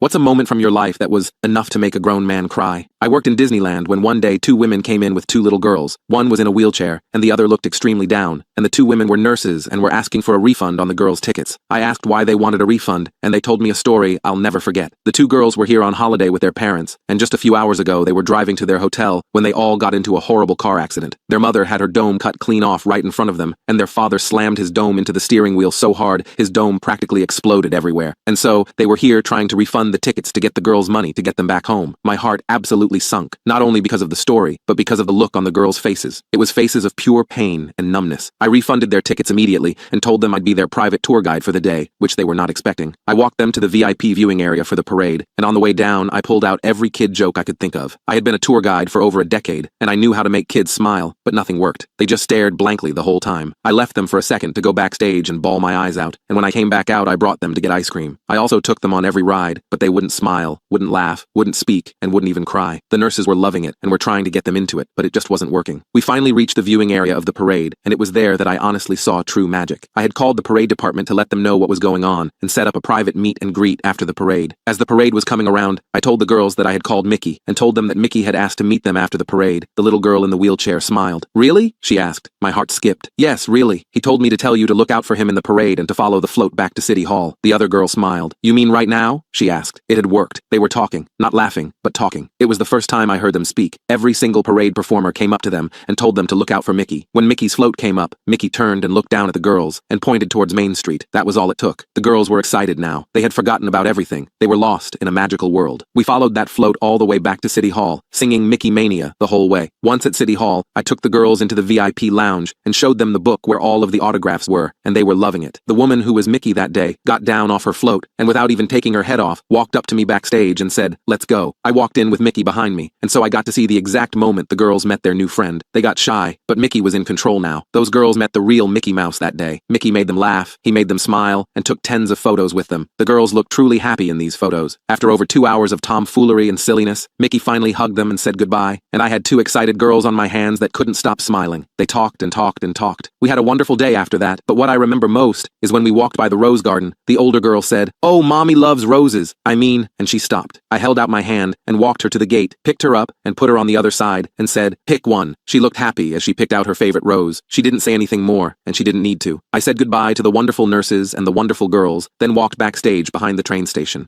What's a moment from your life that was enough to make a grown man cry? I worked in Disneyland when one day two women came in with two little girls. One was in a wheelchair, and the other looked extremely down, and the two women were nurses and were asking for a refund on the girls' tickets. I asked why they wanted a refund, and they told me a story I'll never forget. The two girls were here on holiday with their parents, and just a few hours ago they were driving to their hotel when they all got into a horrible car accident. Their mother had her dome cut clean off right in front of them, and their father slammed his dome into the steering wheel so hard his dome practically exploded everywhere. And so, they were here trying to refund the tickets to get the girls' money to get them back home. My heart absolutely sunk, not only because of the story, but because of the look on the girls' faces. It was faces of pure pain and numbness. I refunded their tickets immediately and told them I'd be their private tour guide for the day, which they were not expecting. I walked them to the VIP viewing area for the parade, and on the way down, I pulled out every kid joke I could think of. I had been a tour guide for over a decade, and I knew how to make kids smile, but nothing worked. They just stared blankly the whole time. I left them for a second to go backstage and bawl my eyes out, and when I came back out, I brought them to get ice cream. I also took them on every ride, but they wouldn't smile, wouldn't laugh, wouldn't speak, and wouldn't even cry. The nurses were loving it and were trying to get them into it, but it just wasn't working. We finally reached the viewing area of the parade, and it was there that I honestly saw true magic. I had called the parade department to let them know what was going on and set up a private meet and greet after the parade. As the parade was coming around, I told the girls that I had called Mickey and told them that Mickey had asked to meet them after the parade. The little girl in the wheelchair smiled. "Really?" she asked. My heart skipped. "Yes, really. He told me to tell you to look out for him in the parade and to follow the float back to City Hall." The other girl smiled. "You mean right now?" she asked. It had worked. They were talking, not laughing, but talking. It was the first time I heard them speak. Every single parade performer came up to them and told them to look out for Mickey. When Mickey's float came up, Mickey turned and looked down at the girls and pointed towards Main Street. That was all it took. The girls were excited now. They had forgotten about everything. They were lost in a magical world. We followed that float all the way back to City Hall, singing Mickey Mania the whole way. Once at City Hall, I took the girls into the VIP lounge and showed them the book where all of the autographs were, and they were loving it. The woman who was Mickey that day got down off her float and without even taking her head off, walked up to me backstage and said, "Let's go." I walked in with Mickey behind me, and so I got to see the exact moment the girls met their new friend. They got shy, but Mickey was in control now. Those girls met the real Mickey Mouse that day. Mickey made them laugh, he made them smile, and took tens of photos with them. The girls looked truly happy in these photos. After over 2 hours of tomfoolery and silliness, Mickey finally hugged them and said goodbye, and I had two excited girls on my hands that couldn't stop smiling. They talked and talked and talked. We had a wonderful day after that, but what I remember most is when we walked by the rose garden, the older girl said, "Oh, Mommy loves roses. And she stopped. I held out my hand and walked her to the gate, picked her up and put her on the other side and said, "Pick one." She looked happy as she picked out her favorite rose. She didn't say anything more, and she didn't need to. I said goodbye to the wonderful nurses and the wonderful girls, then walked backstage behind the train station.